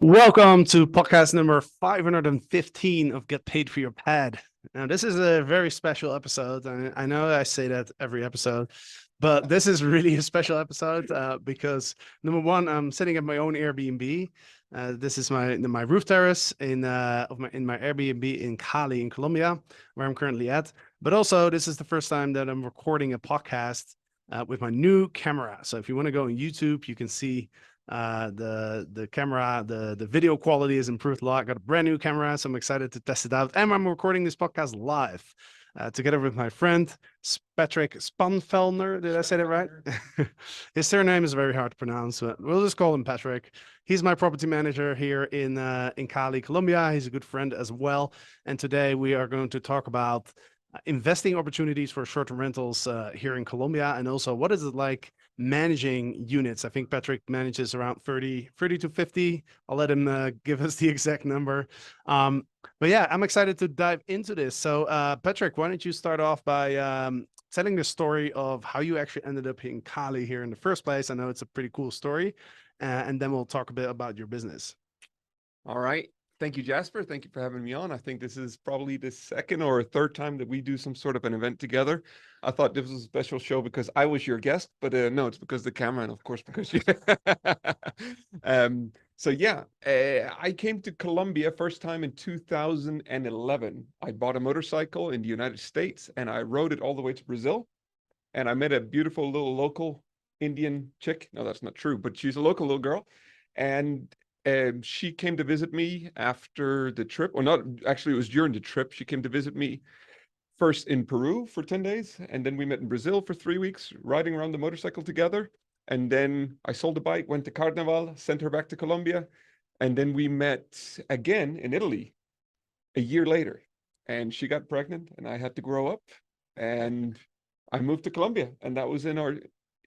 Welcome to podcast number 515 of Get Paid for Your Pad. Now, this is a very special episode. And I know I say that every episode, but this is really a special episode because number one, I'm sitting at my own Airbnb. This is my roof terrace in my Airbnb in Cali in Colombia, where I'm currently at. But also, this is the first time that I'm recording a podcast with my new camera. So if you want to go on YouTube, you can see the camera, the video quality is improved a lot. I got a brand new camera, so I'm excited to test it out. And I'm recording this podcast live together with my friend Patrick Spanfelner. Did I say that right? His surname is very hard to pronounce, but we'll just call him Patrick. He's my property manager here in Cali, Colombia. He's a good friend as well. And today we are going to talk about investing opportunities for short-term rentals here in Colombia, and also what is it like managing units. I think Patrick manages around 30 to 50. I'll let him give us the exact number. But yeah, I'm excited to dive into this. So Patrick, why don't you start off by telling the story of how you actually ended up in Cali here in the first place? I know it's a pretty cool story. And then we'll talk a bit about your business. All right. Thank you, Jasper. Thank you for having me on. I think this is probably the second or third time that we do some sort of an event together. I thought this was a special show because I was your guest, but no, it's because of the camera and of course because you. So yeah, I came to Colombia first time in 2011. I bought a motorcycle in the United States and I rode it all the way to Brazil. And I met a beautiful little local Indian chick. No, that's not true, but she's a local little girl. And she came to visit me after the trip, or not, actually it was during the trip. She came to visit me first in Peru for 10 days, and then we met in Brazil for 3 weeks, riding around the motorcycle together. And then I sold the bike, went to Carnival, sent her back to Colombia, and then we met again in Italy a year later. And she got pregnant, and I had to grow up, and I moved to Colombia, and that was in our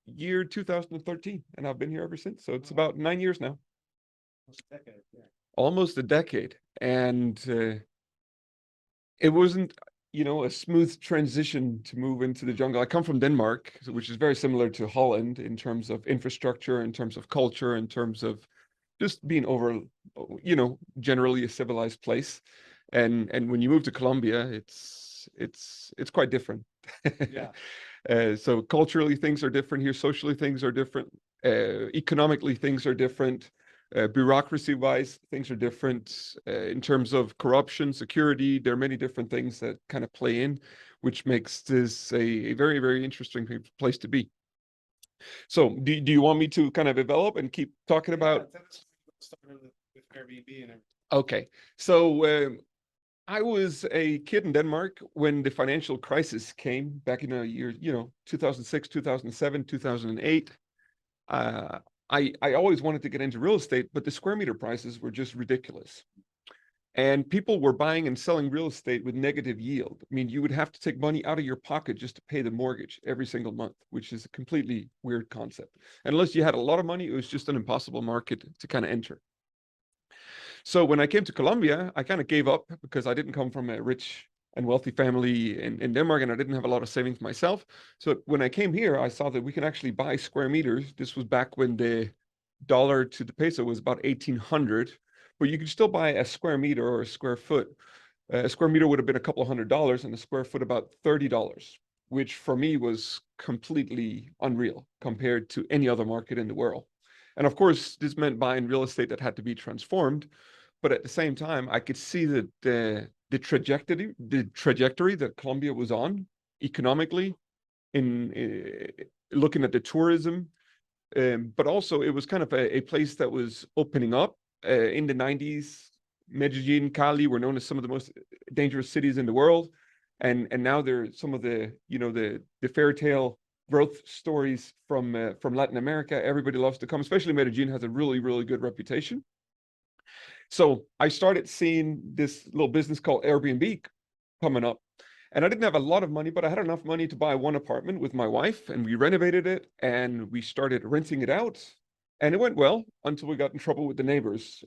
year 2013, and I've been here ever since. So it's about 9 years now. Almost a decade. And it wasn't, a smooth transition to move into the jungle. I come from Denmark, which is very similar to Holland in terms of infrastructure, in terms of culture, in terms of just being generally a civilized place. And when you move to Colombia, it's quite different. Yeah. So culturally, things are different here. Socially, things are different. Economically, things are different. Bureaucracy-wise, things are different. In terms of corruption, security, there are many different things that kind of play in, which makes this a very, very interesting place to be. So do you want me to kind of develop and keep talking about? With Airbnb and everything. Okay, so I was a kid in Denmark when the financial crisis came back in the year, 2006, 2007, 2008. I always wanted to get into real estate, but the square meter prices were just ridiculous. And people were buying and selling real estate with negative yield. I mean, you would have to take money out of your pocket just to pay the mortgage every single month, which is a completely weird concept. And unless you had a lot of money, it was just an impossible market to kind of enter. So when I came to Colombia, I kind of gave up because I didn't come from a rich and wealthy family in Denmark, and I didn't have a lot of savings myself. So when I came here, I saw that we can actually buy square meters. This was back when the dollar to the peso was about 1800, but you could still buy a square meter or a square foot. A square meter would have been a couple of $100 and a square foot about $30, which for me was completely unreal compared to any other market in the world. And of course, this meant buying real estate that had to be transformed. But at the same time, I could see that the trajectory that Colombia was on economically, in looking at the tourism, but also it was kind of a place that was opening up in the 90s. Medellin, Cali were known as some of the most dangerous cities in the world, and now they're some of the the fairy tale growth stories from Latin America. Everybody loves to come, especially Medellin has a really, really good reputation. So I started seeing this little business called Airbnb coming up. And I didn't have a lot of money, but I had enough money to buy one apartment with my wife, and we renovated it and we started renting it out. And it went well until we got in trouble with the neighbors.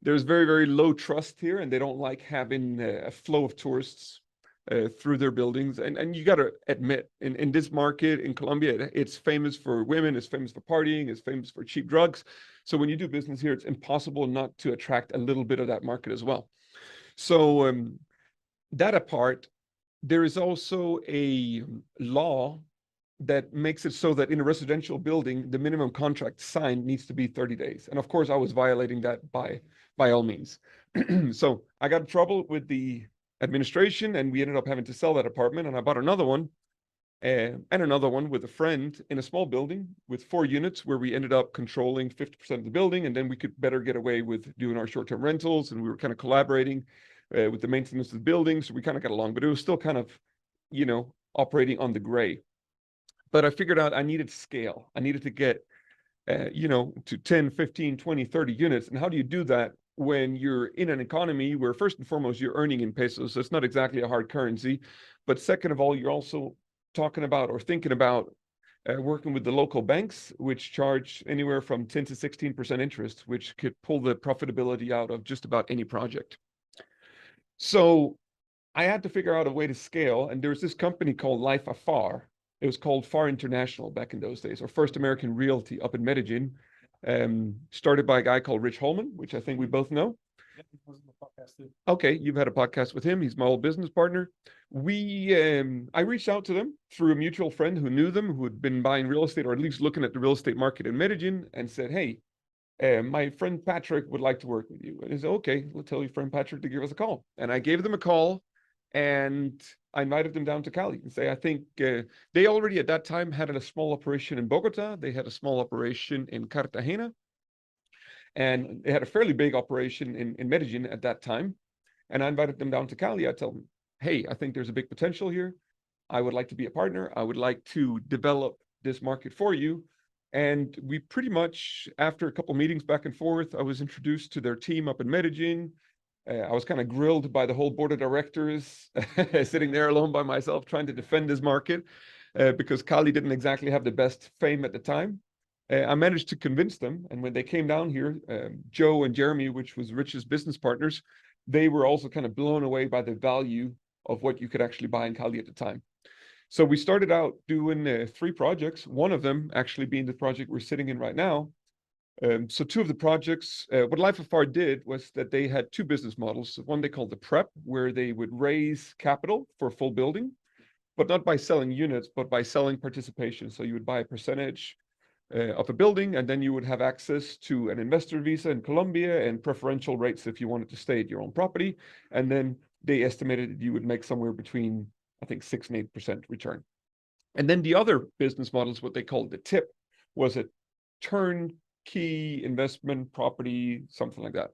There's very, very low trust here, and they don't like having a flow of tourists through their buildings. And you got to admit, in this market in Colombia, it's famous for women, it's famous for partying, it's famous for cheap drugs. So when you do business here, it's impossible not to attract a little bit of that market as well. So that apart, there is also a law that makes it so that in a residential building, the minimum contract signed needs to be 30 days. And of course, I was violating that by all means. So I got in trouble with the administration, and we ended up having to sell that apartment. And I bought another one, and another one with a friend in a small building with 4 units, where we ended up controlling 50% of the building. And then we could better get away with doing our short-term rentals. And we were kind of collaborating with the maintenance of the building. So we kind of got along, but it was still kind of, operating on the gray. But I figured out I needed scale. I needed to get, to 10, 15, 20, 30 units. And how do you do that when you're in an economy where, first and foremost, you're earning in pesos? So it's not exactly a hard currency. But second of all, you're also talking about or thinking about working with the local banks, which charge anywhere from 10 to 16% interest, which could pull the profitability out of just about any project. So I had to figure out a way to scale. And there was this company called Life Afar. It was called FAR International back in those days, or First American Realty up in Medellin, started by a guy called Rich Holman, which I think we both know. Yeah, he was on the podcast too. Okay, you've had a podcast with him. He's my old business partner. I reached out to them through a mutual friend who knew them, who had been buying real estate, or at least looking at the real estate market in Medellin, and said, hey, my friend Patrick would like to work with you. And he said, okay, we'll tell your friend Patrick to give us a call. And I gave them a call, and I invited them down to Cali and say, I think they already at that time had a small operation in Bogota. They had a small operation in Cartagena, and they had a fairly big operation in Medellin at that time. And I invited them down to Cali. I told them, hey, I think there's a big potential here. I would like to be a partner. I would like to develop this market for you. And we pretty much, after a couple meetings back and forth, I was introduced to their team up in Medellin. I was kind of grilled by the whole board of directors, sitting there alone by myself, trying to defend this market, because Cali didn't exactly have the best fame at the time. I managed to convince them. And when they came down here, Joe and Jeremy, which was Rich's business partners, they were also kind of blown away by the value of what you could actually buy in Cali at the time. So we started out doing 3 projects, one of them actually being the project we're sitting in right now. So 2 of the projects, what Life Afar did was that they had 2 business models. One they called the prep, where they would raise capital for a full building, but not by selling units, but by selling participation. So you would buy a percentage of a building, and then you would have access to an investor visa in Colombia and preferential rates if you wanted to stay at your own property. And then they estimated that you would make somewhere between, I think, 6 and 8% return. And then the other business models, what they called the tip, was a turnkey investment property, something like that.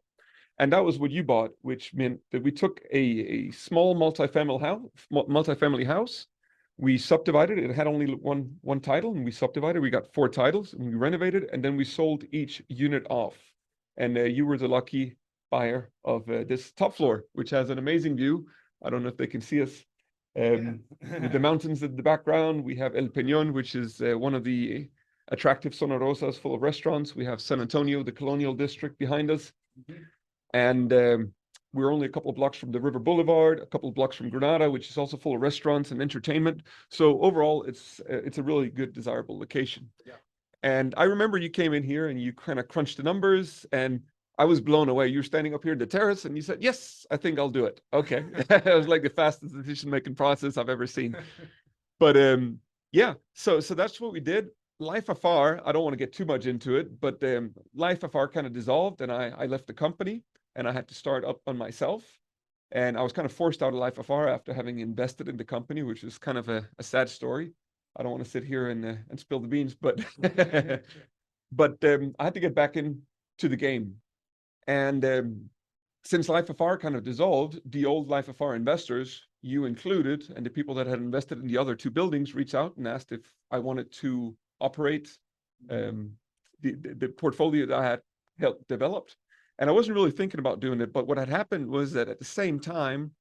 And that was what you bought, which meant that we took a small multifamily house. We subdivided it. It had only one title, and we subdivided. We got 4 titles, and we renovated, and then we sold each unit off. And you were the lucky buyer of this top floor, which has an amazing view. I don't know if they can see us. With the mountains in the background, we have El Peñón, which is one of the attractive Zona Rosas full of restaurants. We have San Antonio, the colonial district, behind us. Mm-hmm. And we're only a couple of blocks from the River Boulevard, a couple of blocks from Granada, which is also full of restaurants and entertainment. So overall, it's a really good, desirable location. Yeah. And I remember you came in here and you kind of crunched the numbers, and I was blown away. You were standing up here in the terrace and you said, yes, I think I'll do it. Okay. It was like the fastest decision-making process I've ever seen. But yeah, so that's what we did. Life Afar, I don't want to get too much into it, but Life Afar kind of dissolved, and I left the company, and I had to start up on myself. And I was kind of forced out of Life Afar after having invested in the company, which is kind of a sad story. I don't want to sit here and spill the beans, but but I had to get back into the game. And since Life Afar kind of dissolved, the old Life Afar investors, you included, and the people that had invested in the other 2 buildings, reached out and asked if I wanted to operate the portfolio that I had helped developed. And I wasn't really thinking about doing it, but what had happened was that at the same time,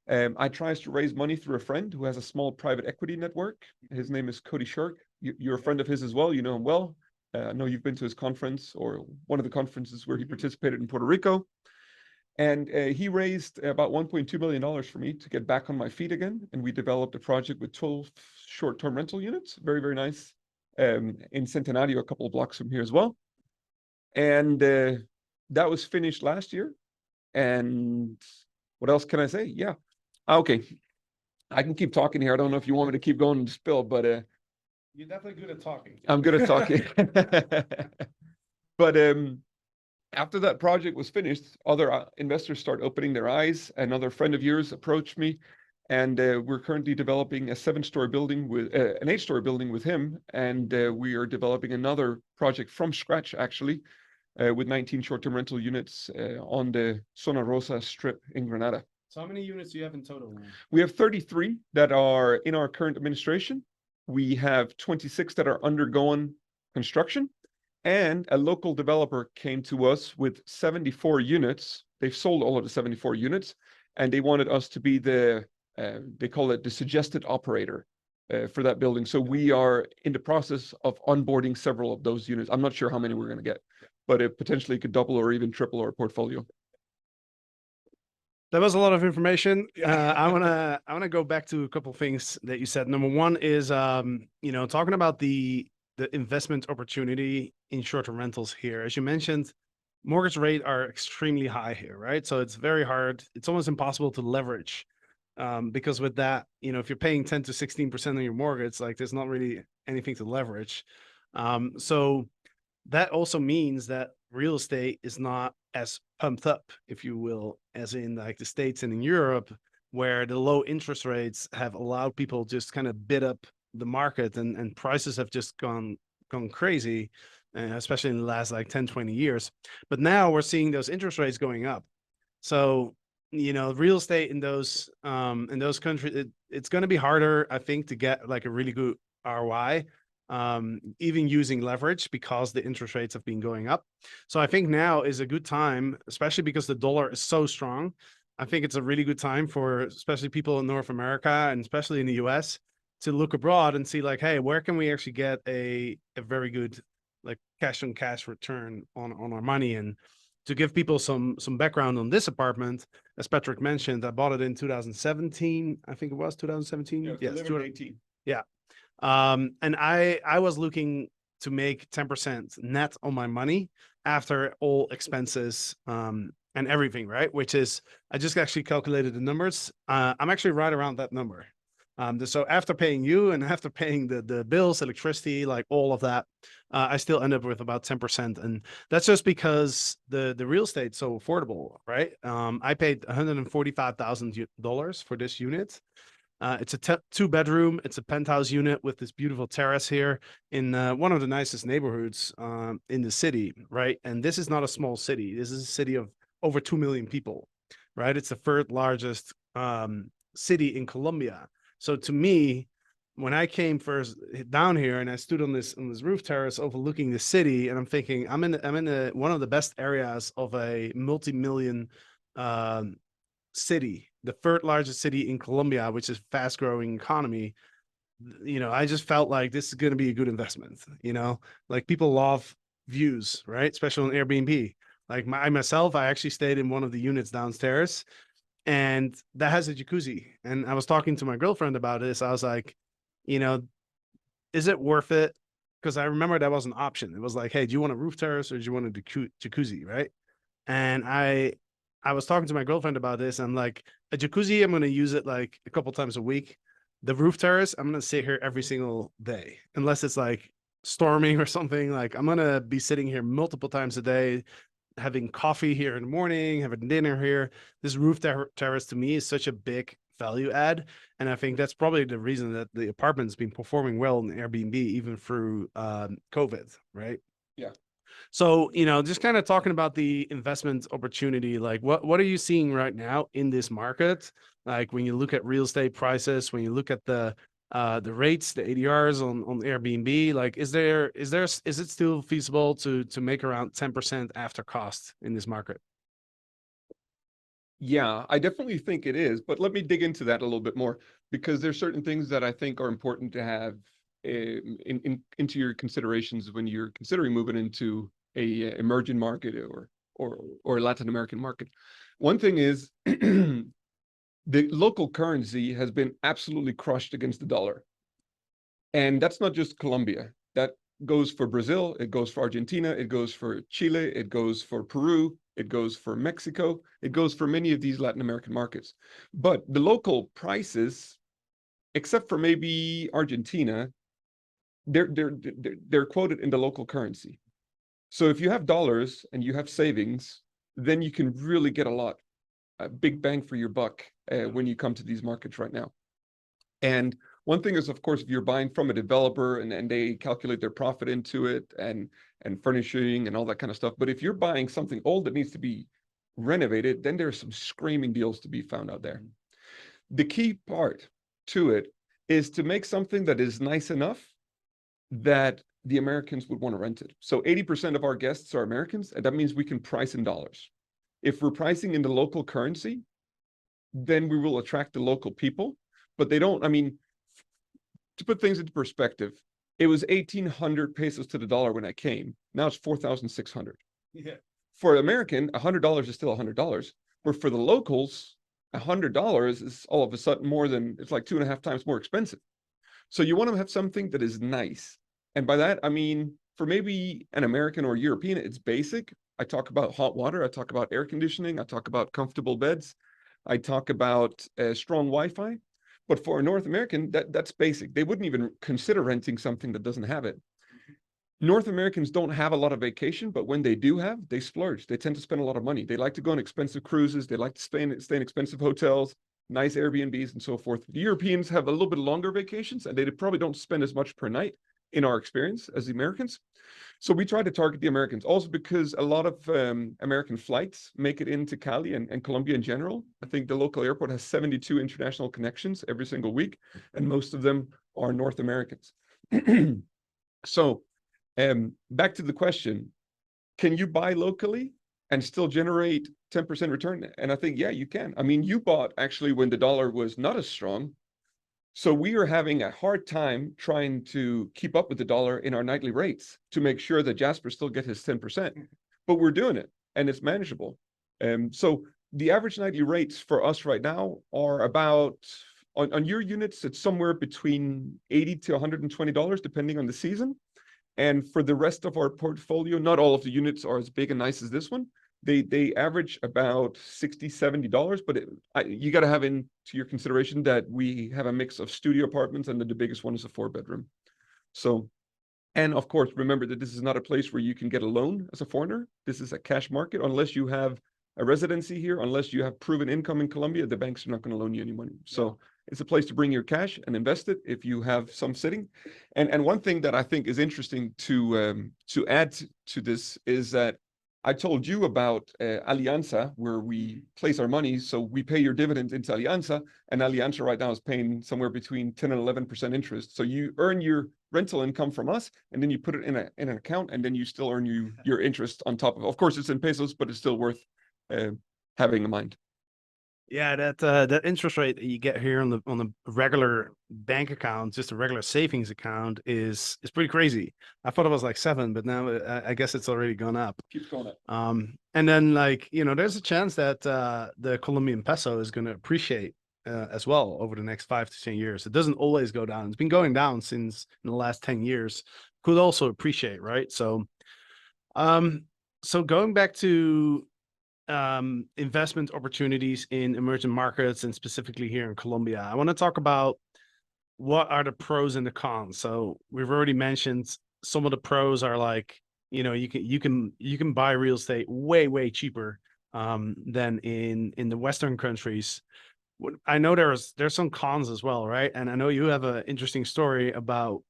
I tried to raise money through a friend who has a small private equity network. His name is Cody Shirk. You're a friend of his as well. You know him well. I know you've been to his conference, or one of the conferences where he participated in Puerto Rico. And he raised about $1.2 million for me to get back on my feet again. And we developed a project with 12 short-term rental units. Very, very nice. In Centenario, a couple of blocks from here as well. And that was finished last year. And what else can I say? Yeah. Okay. I can keep talking here. I don't know if you want me to keep going and spill, but You're definitely good at talking. I'm good at talking. But after that project was finished, other investors start opening their eyes. Another friend of yours approached me, and we're currently developing a 7-story building with an 8-story building with him, and we are developing another project from scratch, actually, with 19 short-term rental units on the Zona Rosa strip in Granada. So how many units do you have in total? We have 33 that are in our current administration. We have 26 that are undergoing construction. And a local developer came to us with 74 units. They've sold all of the 74 units, and they wanted us to be the, they call it the suggested operator for that building. So we are in the process of onboarding several of those units. I'm not sure how many we're going to get, but it potentially could double or even triple our portfolio. That was a lot of information. I wanna go back to a couple of things that you said. Number one is talking about the investment opportunity in short-term rentals here. As you mentioned, mortgage rate are extremely high here, right? So it's very hard. It's almost impossible to leverage because with that, if you're paying 10 to 16% on your mortgage, like there's not really anything to leverage. So that also means that real estate is not as pumped up, if you will, as in like the States and in Europe, where the low interest rates have allowed people just kind of bid up the market and prices have just gone crazy, especially in the last like 10, 20 years. But now we're seeing those interest rates going up. So, real estate in those countries, it's going to be harder, I think, to get like a really good ROI, even using leverage because the interest rates have been going up. So I think now is a good time, especially because the dollar is so strong. I think it's a really good time for especially people in North America and especially in the US to look abroad and see like, hey, where can we actually get a very good like cash on cash return on our money? And to give people some background on this apartment, as Patrick mentioned, I bought it in 2017. I think it was 2017. Yeah, Yes, 2018. Yeah. And I was looking to make 10% net on my money after all expenses and everything, right? Which is, I just actually calculated the numbers. I'm actually right around that number. So after paying you and after paying the bills, electricity, like all of that, I still end up with about 10%. And that's just because the real estate's so affordable, right? I paid $145,000 for this unit. It's a 2-bedroom. It's a penthouse unit with this beautiful terrace here in one of the nicest neighborhoods in the city, right? And this is not a small city. This is a city of over 2 million people, right? It's the third largest city in Colombia. So to me, when I came first down here and I stood on this roof terrace overlooking the city, and I'm thinking I'm in one of the best areas of a multi-million city, the third largest city in Colombia, which is fast growing economy. I just felt like this is going to be a good investment. Like people love views, right? Especially on Airbnb. Like myself, I actually stayed in one of the units downstairs and that has a jacuzzi. And I was talking to my girlfriend about this. I was like, is it worth it? Because I remember that was an option. It was like, hey, do you want a roof terrace or do you want a jacuzzi, right? And I was talking to my girlfriend about this. And like a jacuzzi, I'm going to use it like a couple times a week. The roof terrace, I'm going to sit here every single day, unless it's like storming or something. Like I'm going to be sitting here multiple times a day, having coffee here in the morning, having dinner here. This roof terrace to me is such a big value add. And I think that's probably the reason that the apartment's been performing well in Airbnb, even through COVID, right? Yeah. So, just kind of talking about the investment opportunity, like what are you seeing right now in this market? Like when you look at real estate prices, when you look at the rates, the ADRs on Airbnb, like is it still feasible to make around 10% after cost in this market? Yeah, I definitely think it is, but let me dig into that a little bit more because there's certain things that I think are important to have into your considerations when you're considering moving into a emerging market or Latin American market. One thing is the local currency has been absolutely crushed against the dollar. And that's not just Colombia. goes for Brazil, it goes for Argentina, it goes for Chile, it goes for Peru, it goes for Mexico, it goes for many of these Latin American markets. But the local prices, except for maybe Argentina, they're quoted in the local currency. So if you have dollars and you have savings, then you can really get a big bang for your buck when you come to these markets right now. And one thing is, of course, if you're buying from a developer and they calculate their profit into it and furnishing and all that kind of stuff. But if you're buying something old that needs to be renovated, then there's some screaming deals to be found out there. The key part to it is to make something that is nice enough that the Americans would want to rent it. So 80% of our guests are Americans, and that means we can price in dollars. If we're pricing in the local currency, then we will attract the local people. But they don't, I mean, to put things into perspective, it was 1,800 pesos to the dollar when I came. Now it's 4,600. Yeah. For American, $100 is still $100. But for the locals, $100 is all of a sudden more than, it's like 2.5 times more expensive. So you want to have something that is nice. And by that, I mean, for maybe an American or European, it's basic. I talk about hot water. I talk about air conditioning. I talk about comfortable beds. I talk about strong Wi-Fi. But for a North American, that's basic. They wouldn't even consider renting something that doesn't have it. North Americans don't have a lot of vacation, but when they do have, they splurge. They tend to spend a lot of money. They like to go on expensive cruises. They like to stay in expensive hotels, nice Airbnbs, and so forth. The Europeans have a little bit longer vacations, and they probably don't spend as much per night in our experience as the Americans. So we try to target the Americans also because a lot of American flights make it into Cali and Colombia in general. I think the local airport has 72 international connections every single week, and most of them are North Americans. So back to the question, can you buy locally and still generate 10% return? And I think, yeah, you can. I mean, you bought actually when the dollar was not as strong. So we are having a hard time trying to keep up with the dollar in our nightly rates to make sure that Jasper still gets his 10%. But we're doing it, and it's manageable. So the average nightly rates for us right now are about, on your units, it's somewhere between $80 to $120, depending on the season. And for the rest of our portfolio, not all of the units are as big and nice as this one. They average about $60, $70, but you got to have into your consideration that we have a mix of studio apartments and the biggest one is a 4-bedroom. So, and of course, remember that this is not a place where you can get a loan as a foreigner. This is a cash market. Unless you have a residency here, unless you have proven income in Colombia, the banks are not going to loan you any money. So it's a place to bring your cash and invest it if you have some sitting. And one thing that I think is interesting to add to this is that I told you about Alianza, where we place our money. So we pay your dividends into Alianza, and Alianza right now is paying somewhere between 10 and 11% interest. So you earn your rental income from us, and then you put it in an account, and then you still earn your interest on top of course, it's in pesos, but it's still worth having in mind. Yeah, that interest rate that you get here on the regular bank account, just a regular savings account, is pretty crazy. I thought it was like 7, but now I guess it's already gone up. Keeps going up. And then, like, there's a chance that the Colombian peso is going to appreciate as well over the next 5 to 10 years. It doesn't always go down. It's been going down since in the last 10 years. Could also appreciate, right? So going back to investment opportunities in emerging markets and specifically here in Colombia, I want to talk about what are the pros and the cons. So we've already mentioned some of the pros are like, you can buy real estate way cheaper than in the Western countries. I know there's some cons as well, right? And I know you have an interesting story about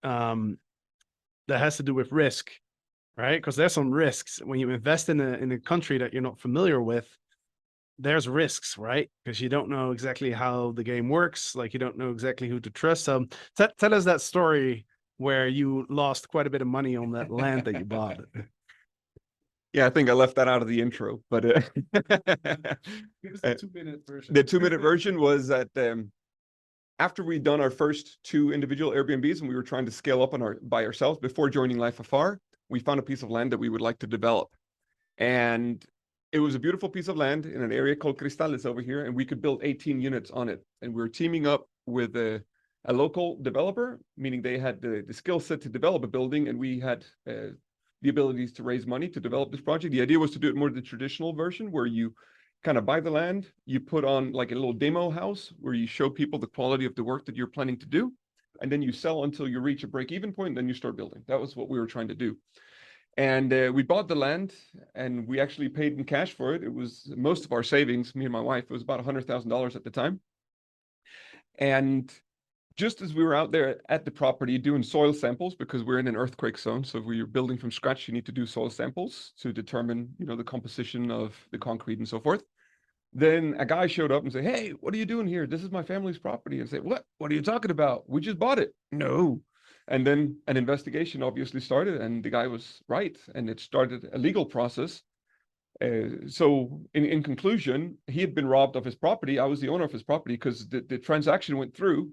that has to do with risk, right? Because there's some risks when you invest in a country that you're not familiar with. There's risks, right? Because you don't know exactly how the game works. Like, you don't know exactly who to trust. So tell us that story where you lost quite a bit of money on that land that you bought. Yeah, I think I left that out of the intro, but Give us the 2-minute version. The 2-minute version was that after we'd done our first 2 individual Airbnbs and we were trying to scale up by ourselves before joining Life Afar, we found a piece of land that we would like to develop. And it was a beautiful piece of land in an area called Cristales over here, and we could build 18 units on it. And we were teaming up with a local developer, meaning they had the skill set to develop a building, and we had the abilities to raise money to develop this project. The idea was to do it more the traditional version, where you kind of buy the land, you put on like a little demo house where you show people the quality of the work that you're planning to do, and then you sell until you reach a break-even point, and then you start building. That was what we were trying to do. And we bought the land, and we actually paid in cash for it. It was most of our savings, me and my wife. It was about $100,000 at the time. And just as we were out there at the property doing soil samples, because we're in an earthquake zone, so if you're building from scratch, you need to do soil samples to determine, the composition of the concrete and so forth. Then a guy showed up and said, "Hey, what are you doing here? This is my family's property." And I said, "What? What are you talking about? We just bought it." "No." And then an investigation obviously started, and the guy was right, and it started a legal process. So in conclusion, he had been robbed of his property. I was the owner of his property because the transaction went through,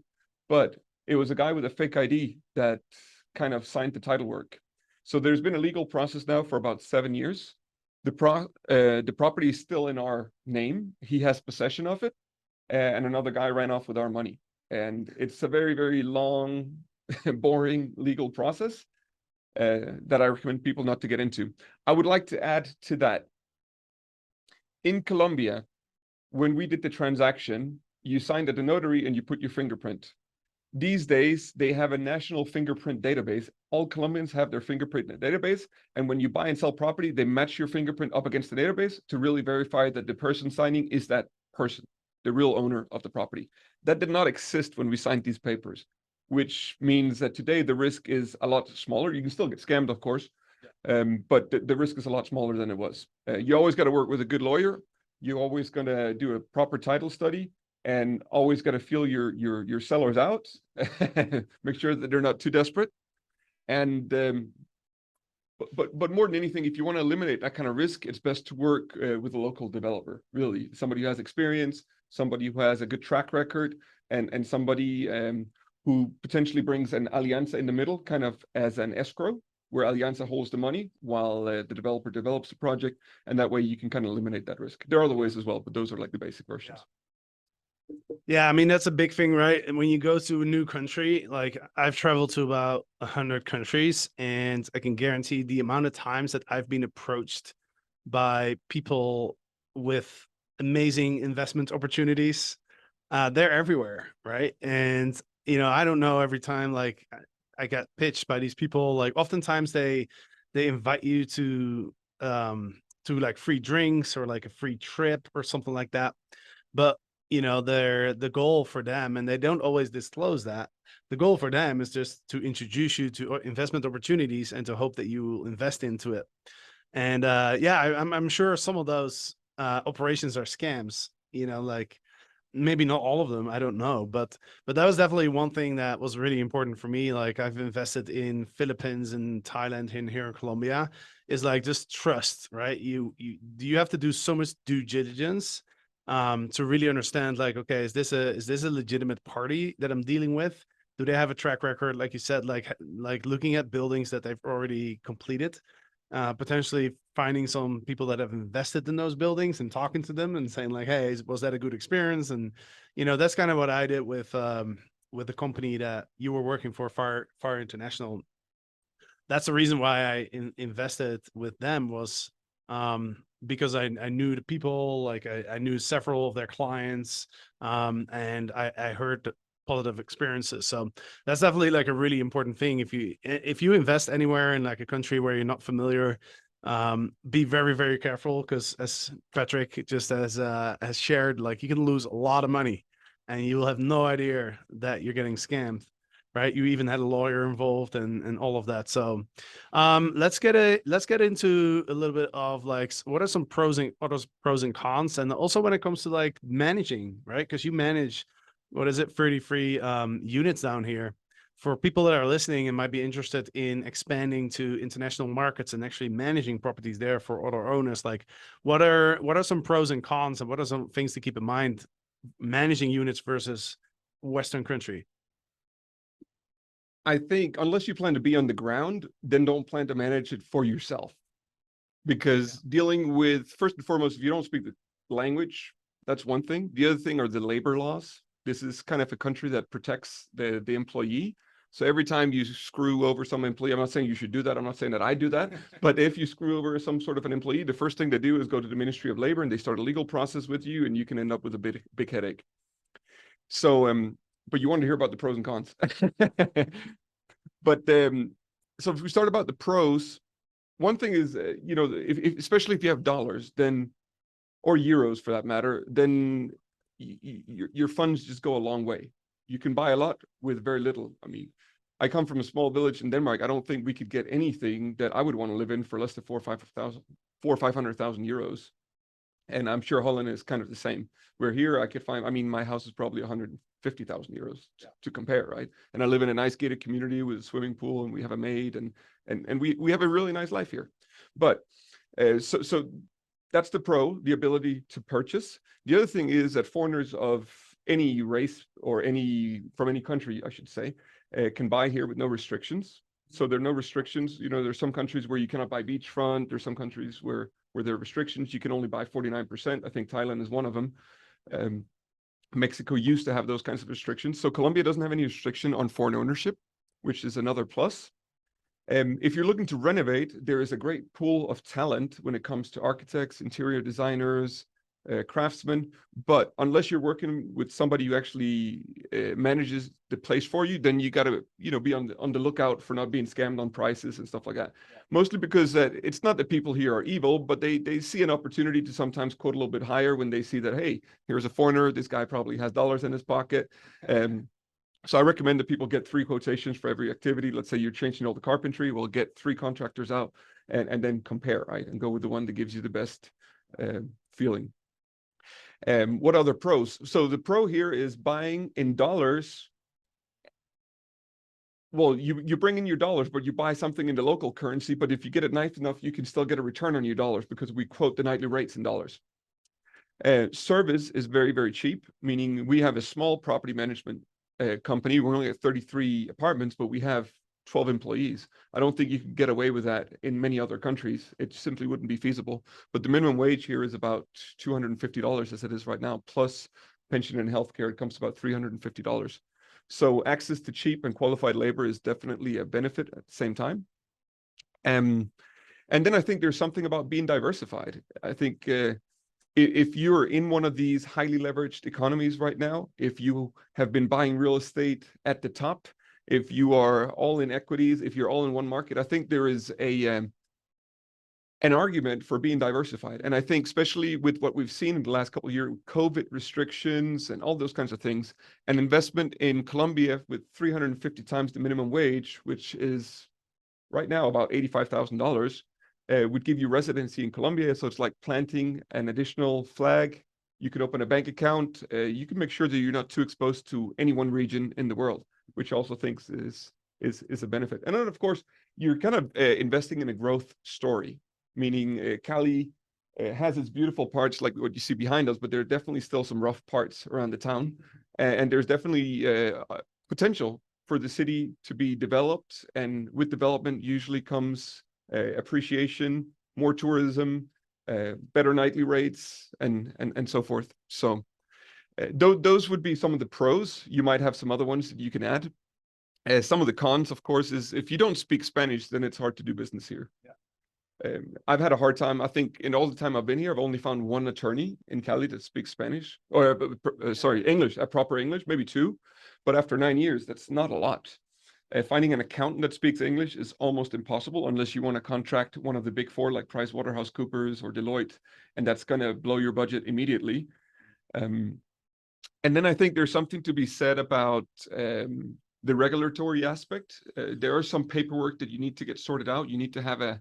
but it was a guy with a fake ID that kind of signed the title work. So there's been a legal process now for about 7 years. The property is still in our name. He has possession of it, and another guy ran off with our money. And it's a very, very long, boring legal process that I recommend people not to get into. I would like to add to that. In Colombia, when we did the transaction, you signed at the notary and you put your fingerprint. These days, they have a national fingerprint database. All Colombians have their fingerprint database. And when you buy and sell property, they match your fingerprint up against the database to really verify that the person signing is that person, the real owner of the property. That did not exist when we signed these papers, which means that today the risk is a lot smaller. You can still get scammed, of course, but the risk is a lot smaller than it was. You always got to work with a good lawyer. You're always going to do a proper title study, and always got to feel your sellers out. Make sure that they're not too desperate. And but more than anything, if you want to eliminate that kind of risk, it's best to work with a local developer. Really, somebody who has experience, somebody who has a good track record, and somebody who potentially brings an alianza in the middle, kind of as an escrow, where alianza holds the money while the developer develops the project, and that way you can kind of eliminate that risk. There are other ways as well, but those are like the basic versions. Yeah, I mean, that's a big thing, right? And when you go to a new country, like I've traveled to about 100 countries, and I can guarantee the amount of times that I've been approached by people with amazing investment opportunities. They're everywhere, right? And I don't know, every time like I got pitched by these people, like oftentimes they invite you to like free drinks or like a free trip or something like that. But the goal for them, and they don't always disclose that, the goal for them is just to introduce you to investment opportunities and to hope that you will invest into it. And yeah, I'm sure some of those operations are scams, like maybe not all of them, I don't know, but that was definitely one thing that was really important for me. Like I've invested in Philippines and Thailand, and here in Colombia, is like just trust, right? You have to do so much due diligence to really understand, like, okay, is this a legitimate party that I'm dealing with? Do they have a track record, like you said, like looking at buildings that they've already completed, potentially finding some people that have invested in those buildings and talking to them and saying like, hey, was that a good experience? And that's kind of what I did with the company that you were working for, Fire International. That's the reason why I invested with them, was because I knew the people, like I knew several of their clients, and I heard positive experiences. So that's definitely like a really important thing. If you invest anywhere in like a country where you're not familiar, be very, very careful, because as Patrick just has shared, like you can lose a lot of money and you will have no idea that you're getting scammed. Right, you even had a lawyer involved and all of that. So let's get into a little bit of like, what are some pros and cons, and also when it comes to like managing, right? Because you manage, what is it, 33 units down here. For people that are listening and might be interested in expanding to international markets and actually managing properties there for other owners, like what are some pros and cons, and what are some things to keep in mind managing units versus Western country? I think unless you plan to be on the ground, then don't plan to manage it for yourself. Because dealing with, first and foremost, if you don't speak the language, that's one thing. The other thing are the labor laws. This is kind of a country that protects the employee. So every time you screw over some employee, I'm not saying you should do that. I'm not saying that I do that. But if you screw over some sort of an employee, the first thing they do is go to the Ministry of Labor and they start a legal process with you, and you can end up with a big headache. So, but you want to hear about the pros and cons. But so if we start about the pros, one thing is, you know, especially if you have dollars, then, or euros for that matter, then your funds just go a long way. You can buy a lot with very little. I mean, I come from a small village in Denmark. I don't think we could get anything that I would want to live in for less than 400,000 or 500,000 euros. And I'm sure Holland is kind of the same. Where here I could find, I mean, my house is probably 150,000 euros to compare, right? And I live in a nice gated community with a swimming pool, and we have a maid, and we have a really nice life here. But so that's the pro, the ability to purchase. The other thing is that foreigners of any race or from any country, I should say, can buy here with no restrictions. So there are no restrictions. You know, there's some countries where you cannot buy beachfront. There's some countries where there are restrictions. You can only buy 49%. I think Thailand is one of them. Mexico used to have those kinds of restrictions. So Colombia doesn't have any restriction on foreign ownership, which is another plus. If you're looking to renovate, there is a great pool of talent when it comes to architects, interior designers, craftsmen. But unless you're working with somebody who actually manages the place for you, then you got to, you know, be on the lookout for not being scammed on prices and stuff like that. Yeah. Mostly because it's not that people here are evil, but they see an opportunity to sometimes quote a little bit higher when they see that, hey, here's a foreigner. This guy probably has dollars in his pocket. So I recommend that people get 3 quotations for every activity. Let's say you're changing all the carpentry. We'll get 3 contractors out and then compare, right? And go with the one that gives you the best feeling. What other pros? So the pro here is buying in dollars. Well, you bring in your dollars, but you buy something in the local currency. But if you get it nice enough, you can still get a return on your dollars because we quote the nightly rates in dollars. Service is very, very cheap, meaning we have a small property management company. We're only at 33 apartments, but we have 12 employees. I don't think you can get away with that in many other countries. It simply wouldn't be feasible. But the minimum wage here is about $250 as it is right now, plus pension and healthcare. It comes to about $350. So access to cheap and qualified labor is definitely a benefit at the same time. And then I think there's something about being diversified. I think if you're in one of these highly leveraged economies right now, if you have been buying real estate at the top, if you are all in equities, if you're all in one market, I think there is an argument for being diversified. And I think especially with what we've seen in the last couple of years, COVID restrictions and all those kinds of things, an investment in Colombia with 350 times the minimum wage, which is right now about $85,000, would give you residency in Colombia. So it's like planting an additional flag. You could open a bank account. You can make sure that you're not too exposed to any one region in the world, which I also think is a benefit. And then, of course, you're kind of investing in a growth story, meaning Cali has its beautiful parts like what you see behind us, but there are definitely still some rough parts around the town. And there's definitely potential for the city to be developed. And with development usually comes appreciation, more tourism, better nightly rates, and so forth. So those would be some of the pros. You might have some other ones that you can add. Some of the cons, of course, is if you don't speak Spanish, then it's hard to do business here. Yeah. I've had a hard time. I think in all the time I've been here, I've only found one attorney in Cali that speaks Spanish, or sorry, English, proper English, maybe 2. But after 9 years, that's not a lot. Finding an accountant that speaks English is almost impossible unless you want to contract one of the big 4 like PricewaterhouseCoopers or Deloitte, and that's going to blow your budget immediately. And then I think there's something to be said about the regulatory aspect. There are some paperwork that you need to get sorted out. You need to have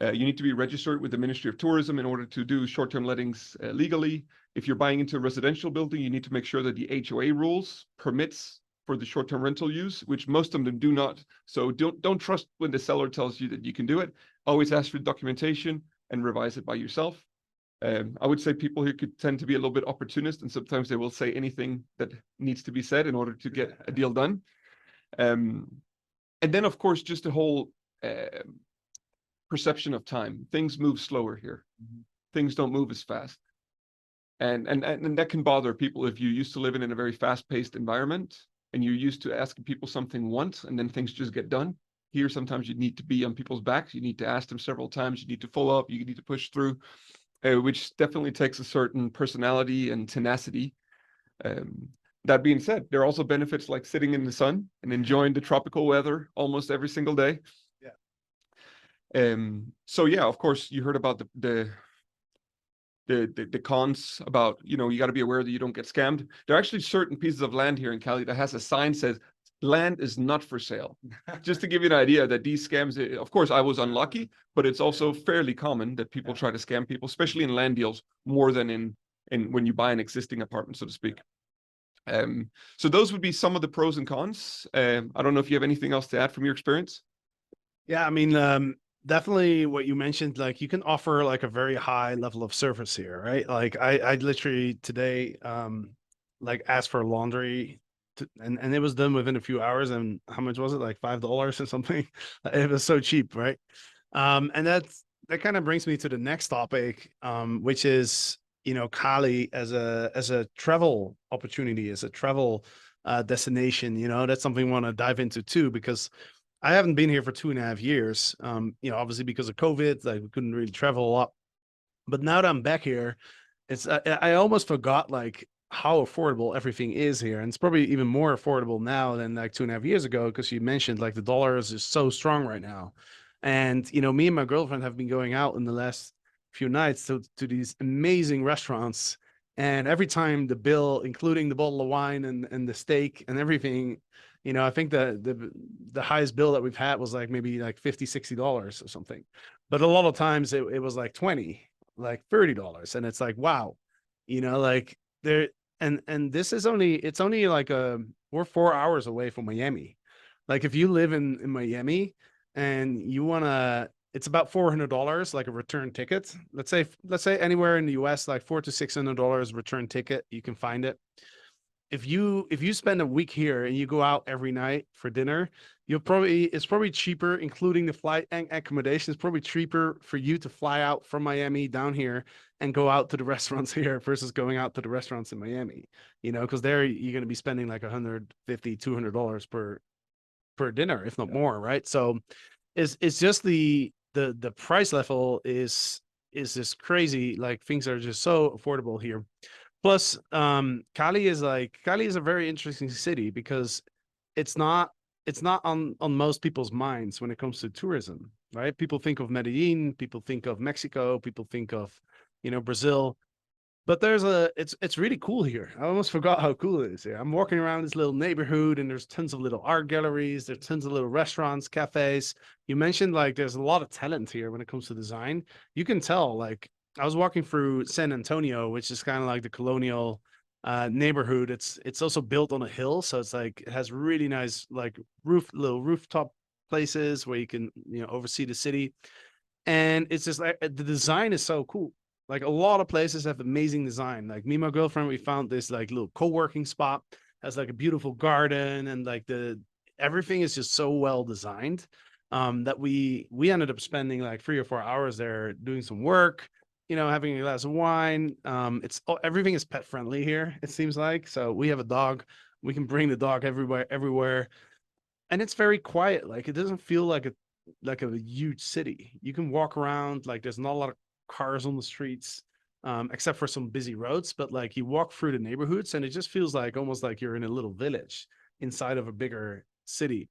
you need to be registered with the Ministry of Tourism in order to do short-term lettings legally. If you're buying into a residential building, you need to make sure that the HOA rules permits for the short-term rental use, which most of them do not. So don't trust when the seller tells you that you can do it. Always ask for documentation and revise it by yourself. I would say people here could tend to be a little bit opportunist, and sometimes they will say anything that needs to be said in order to get a deal done. And then, of course, just the whole perception of time. Things move slower here. Mm-hmm. Things don't move as fast. And that can bother people if you used to live in a very fast-paced environment and you're used to asking people something once and then things just get done. Here, sometimes you need to be on people's backs. You need to ask them several times. You need to follow up. You need to push through, which definitely takes a certain personality and tenacity. Um, that being said, there are also benefits like sitting in the sun and enjoying the tropical weather almost every single day. Yeah. So yeah, of course, you heard about the cons about, you know, you got to be aware that you don't get scammed. There are actually certain pieces of land here in Cali that has a sign says land is not for sale. Just to give you an idea that these scams, of course, I was unlucky, but it's also fairly common that people try to scam people, especially in land deals, more than in when you buy an existing apartment, so to speak. So those would be some of the pros and cons. I don't know if you have anything else to add from your experience. Yeah, I mean, definitely what you mentioned, like you can offer like a very high level of service here, right? Like I literally today, like asked for laundry and it was done within a few hours. And how much was it? Like $5 or something. It was so cheap, right? And that kind of brings me to the next topic, which is, you know, Cali as a travel opportunity, as a travel destination. You know, that's something we want to dive into too, because I haven't been here for 2.5 years. You know, obviously because of COVID, like we couldn't really travel a lot. But now that I'm back here, it's I almost forgot like how affordable everything is here, and it's probably even more affordable now than like 2.5 years ago, because you mentioned like the dollar is just so strong right now. And you know, me and my girlfriend have been going out in the last few nights to these amazing restaurants, and every time the bill, including the bottle of wine and the steak and everything, you know, I think the highest bill that we've had was like maybe like $50-$60 or something. But a lot of times it was like 20, like $30. And it's like, wow, you know, like there, and this is only, it's only like we're 4 hours away from Miami. Like if you live in Miami and you want to, it's about $400, like a return ticket. Let's say anywhere in the US, like $400 to $600 return ticket, you can find it. If you spend a week here and you go out every night for dinner, it's probably cheaper, including the flight and accommodation. It's probably cheaper for you to fly out from Miami down here and go out to the restaurants here versus going out to the restaurants in Miami. You know, because there you're going to be spending like 150, $200 per dinner, if not more, right? So it's just the price level is just crazy. Like things are just so affordable here. Plus, Cali is a very interesting city because it's not it's not on most people's minds when it comes to tourism, right? People think of Medellin, people think of Mexico, people think of, you know, Brazil. But it's really cool here. I almost forgot how cool it is here. I'm walking around this little neighborhood and there's tons of little art galleries, there's tons of little restaurants, cafes. You mentioned like there's a lot of talent here when it comes to design. You can tell, like I was walking through San Antonio, which is kind of like the colonial neighborhood. It's also built on a hill, so it's like it has really nice like little rooftop places where you can, you know, oversee the city. And it's just like the design is so cool. Like a lot of places have amazing design. Like me and my girlfriend, we found this like little co-working spot, has like a beautiful garden, and like the everything is just so well designed, that we ended up spending like 3 or 4 hours there doing some work, you know, having a glass of wine. Everything is pet friendly here, it seems like. So we have a dog. We can bring the dog everywhere, and it's very quiet. Like it doesn't feel like a huge city. You can walk around, like there's not a lot of cars on the streets, except for some busy roads. But like you walk through the neighborhoods, and it just feels like almost like you're in a little village inside of a bigger city.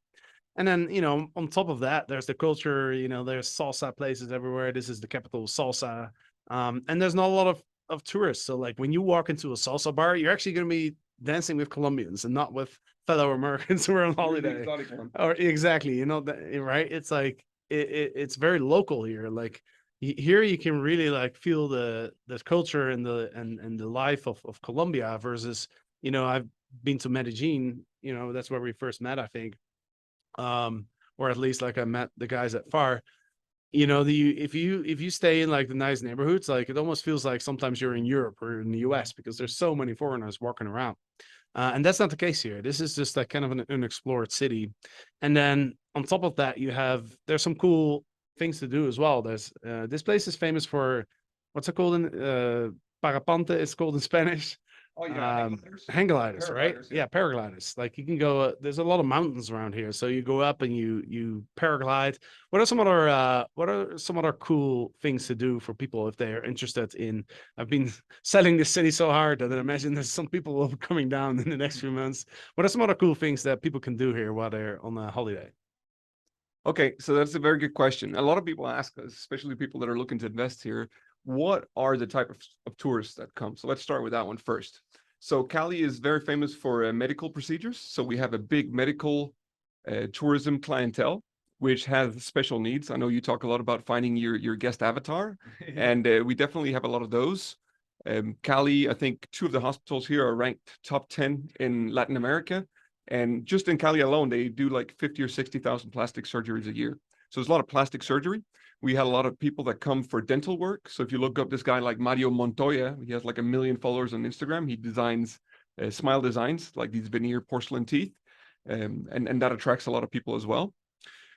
And then, you know, on top of that, there's the culture. You know, there's salsa places everywhere. This is the capital of salsa, and there's not a lot of tourists. So like when you walk into a salsa bar, you're actually going to be dancing with Colombians and not with fellow Americans who are on holiday. Or exactly, you know, right? It's like it's very local here. Like here you can really like feel the culture and the life of Colombia versus, you know, I've been to Medellin, you know, that's where we first met, I think. Or at least like I met the guys at FAR. You know, if you stay in like the nice neighborhoods, like it almost feels like sometimes you're in Europe or in the US because there's so many foreigners walking around. And that's not the case here. This is just like kind of an unexplored city. And then on top of that, there's some cool things to do as well. There's this place is famous for what's it called in parapente is called in Spanish. Oh yeah, Hang gliders, right? paragliders, Yeah, paragliders. Like you can go. There's a lot of mountains around here, so you go up and you paraglide. What are some other cool things to do for people if they are interested in? I've been selling this city so hard that I imagine there's some people will be coming down in the next few months. What are some other cool things that people can do here while they're on a holiday? Okay, so that's a very good question. A lot of people ask us, especially people that are looking to invest here, what are the type of tourists that come? So let's start with that one first. So Cali is very famous for medical procedures. So we have a big medical tourism clientele, which has special needs. I know you talk a lot about finding your guest avatar, and we definitely have a lot of those. Cali, I think two of the hospitals here are ranked top 10 in Latin America. And just in Cali alone, they do like 50 or 60,000 plastic surgeries a year. So there's a lot of plastic surgery. We had a lot of people that come for dental work. So if you look up this guy like Mario Montoya, he has like 1 million followers on Instagram. He designs smile designs, like these veneer porcelain teeth. And that attracts a lot of people as well.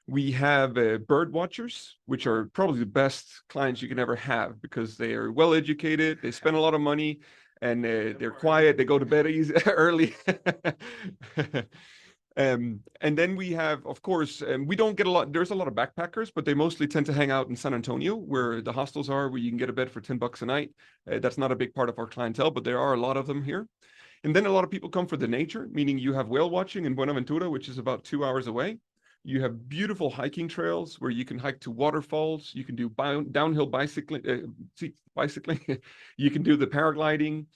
We have bird watchers, which are probably the best clients you can ever have because they are well educated, they spend a lot of money, and they're quiet. They go to bed easy, early. And then we have, of course, we don't get a lot. There's a lot of backpackers, but they mostly tend to hang out in San Antonio, where the hostels are, where you can get a bed for $10 a night. That's not a big part of our clientele, but there are a lot of them here. And then a lot of people come for the nature, meaning you have whale watching in Buenaventura, which is about 2 hours away. You have beautiful hiking trails where you can hike to waterfalls. You can do downhill bicycling. You can do the paragliding.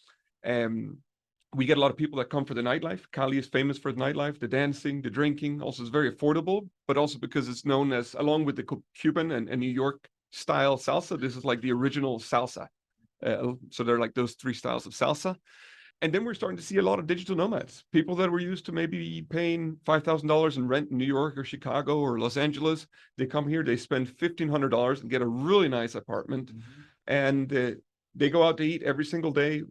We get a lot of people that come for the nightlife. Cali is famous for the nightlife, the dancing, the drinking. Also, it's very affordable, but also because it's known as, along with the Cuban and New York style salsa, this is like the original salsa. So they're like those three styles of salsa. And then we're starting to see a lot of digital nomads, people that were used to maybe paying $5,000 in rent in New York or Chicago or Los Angeles. They come here, they spend $1,500 and get a really nice apartment. And they go out to eat every single day.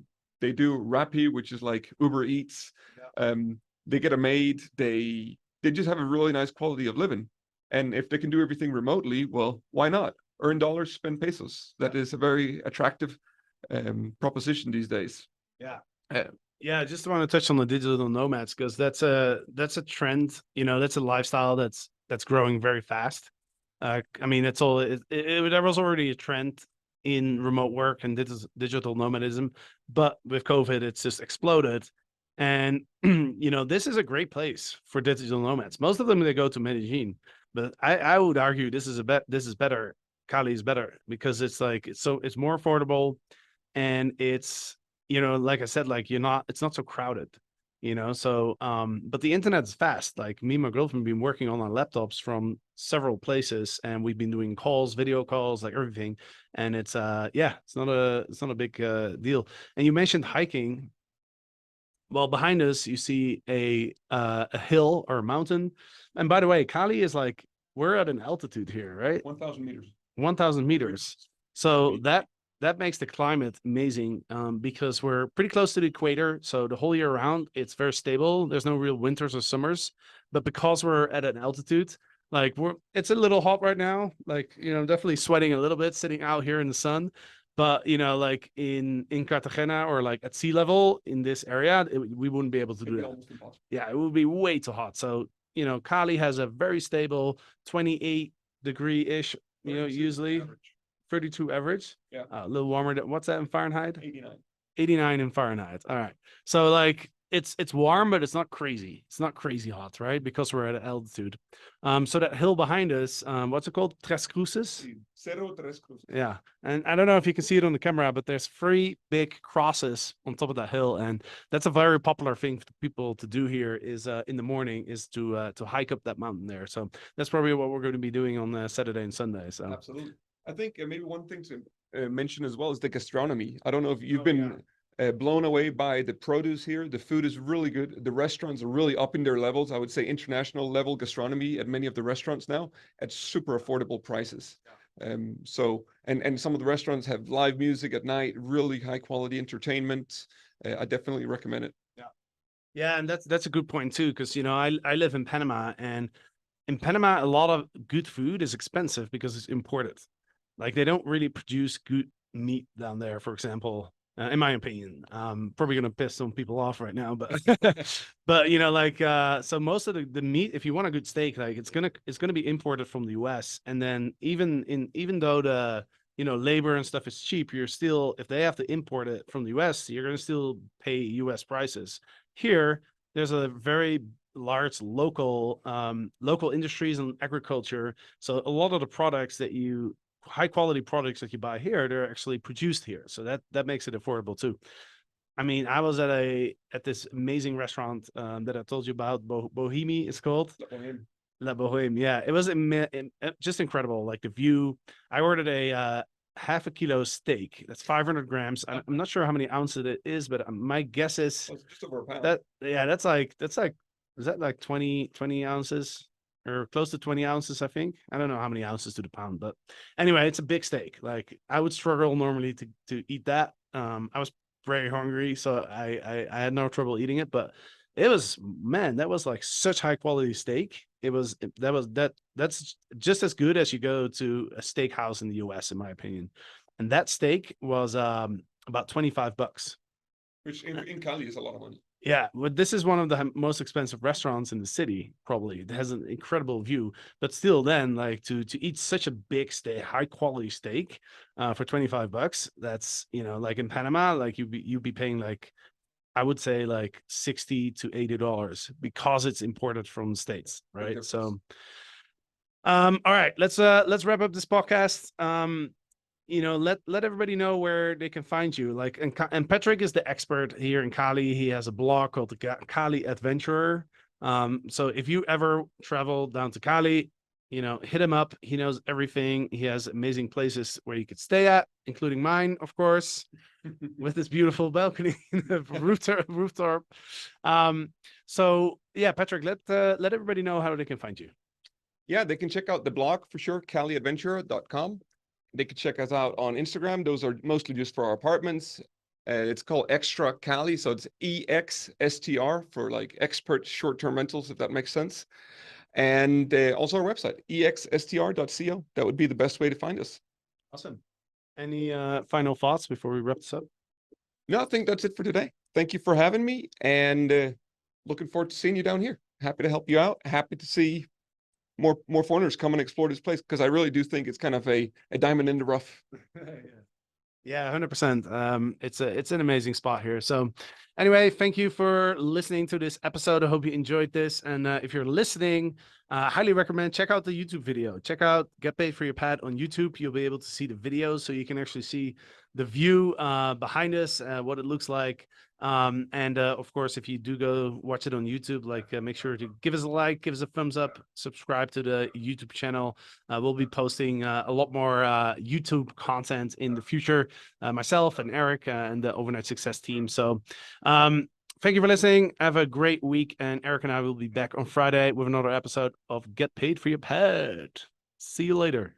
They do Rappi, which is like Uber Eats. They get a maid. They just have a really nice quality of living. And if they can do everything remotely, well, why not? Earn dollars, spend pesos. That is a very attractive proposition these days. Yeah. Uh, Yeah, I just want to touch on the digital nomads because that's a trend. That's a lifestyle that's growing very fast. I mean, there was already a trend in remote work and digital nomadism, but with COVID, it's just exploded. And this is a great place for digital nomads. Most of them they go to Medellin, but I would argue this is better. Cali is better because it's more affordable and it's like I said, like it's not so crowded, so but the internet's fast. Like me and my girlfriend been working on our laptops from several places and we've been doing calls, video calls, like everything. And it's it's not a big deal. And you mentioned hiking. Well, behind us you see a hill or a mountain. And by the way, Cali is like we're at an altitude here, right? 1,000 meters. 1,000 meters. So that makes the climate amazing because we're pretty close to the equator. So the whole year round, it's very stable. There's no real winters or summers. But because we're at an altitude, like it's a little hot right now. Like, definitely sweating a little bit sitting out here in the sun. But, like in Cartagena or like at sea level in this area, we wouldn't be able to do that. Yeah, it would be way too hot. So, Cali has a very stable 28 degree-ish, usually. Average. 32 average. Yeah. A little warmer. What's that in Fahrenheit? 89. 89 in Fahrenheit. All right. So like it's warm, but it's not crazy. It's not crazy hot, right? Because we're at altitude. So that hill behind us, what's it called? Tres Cruces. Cerro Tres Cruces. Yeah. And I don't know if you can see it on the camera, but there's 3 big crosses on top of that hill. And that's a very popular thing for people to do here is in the morning is to hike up that mountain there. So that's probably what we're going to be doing on Saturday and Sunday. So absolutely. I think maybe one thing to mention as well is the gastronomy. I don't know if you've been blown away by the produce here. The food is really good. The restaurants are really up in their levels. I would say international level gastronomy at many of the restaurants now at super affordable prices. So some of the restaurants have live music at night, really high quality entertainment. I definitely recommend it. Yeah, and that's a good point too, because I live in Panama, and in Panama a lot of good food is expensive because it's imported. Like they don't really produce good meat down there, for example. in my opinion. Probably gonna piss some people off right now, but but you know, like so most of the meat, if you want a good steak, like it's gonna be imported from the US. And then even though the labor and stuff is cheap, you're still, if they have to import it from the US, you're gonna still pay US prices. Here, there's a very large local industries and agriculture. So a lot of the products that you high quality products that you buy here, they're actually produced here. So that makes it affordable too. I mean, I was at this amazing restaurant that I told you about, Bohemi, it's called. La Boheme. Yeah, it was just incredible. Like the view. I ordered a half a kilo steak. That's 500 grams. I'm not sure how many ounces it is, but my guess is Just over a pound. that's like is that like 20 ounces or close to 20 ounces? I think. I don't know how many ounces to the pound, but anyway, it's a big steak. Like I would struggle normally to eat that. I was very hungry, so I had no trouble eating it, but it was, man, that was like such high quality steak. That's just as good as you go to a steakhouse in the US, in my opinion. And that steak was about $25. Which in Cali is a lot of money. Yeah, but this is one of the most expensive restaurants in the city, probably. It has an incredible view, but still then, like to eat such a big steak, high quality steak for $25, that's, like in Panama, like you'd be paying like, I would say like $60 to $80 because it's imported from the States, right? So all right, let's wrap up this podcast. Let everybody know where they can find you. Like, and Patrick is the expert here in Cali. He has a blog called the Cali Adventurer. So if you ever travel down to Cali, hit him up. He knows everything. He has amazing places where you could stay at, including mine, of course, with this beautiful balcony, rooftop. So yeah, Patrick, let everybody know how they can find you. Yeah, they can check out the blog for sure, caliadventurer.com. They can check us out on Instagram. Those are mostly just for our apartments. It's called Extra Cali, so it's EXSTR for like expert short-term rentals, if that makes sense. And also our website, exstr.co. That would be the best way to find us. Awesome. Any final thoughts before we wrap this up? No, I think that's it for today. Thank you for having me, and looking forward to seeing you down here. Happy to help you out. Happy to see more foreigners come and explore this place, because I really do think it's kind of a diamond in the rough. Yeah, 100%. It's an amazing spot here. So anyway, thank you for listening to this episode. I hope you enjoyed this. And if you're listening, highly recommend check out the YouTube video. Check out Get Paid for Your Pad on YouTube. You'll be able to see the videos, so you can actually see the view behind us, what it looks like. And of course, if you do go watch it on YouTube, like make sure to give us a like, give us a thumbs up, subscribe to the YouTube channel. We'll be posting a lot more YouTube content in the future, myself and Eric and the Overnight Success team. So thank you for listening. Have a great week, and Eric and I will be back on Friday with another episode of Get Paid for Your Pad. See you later.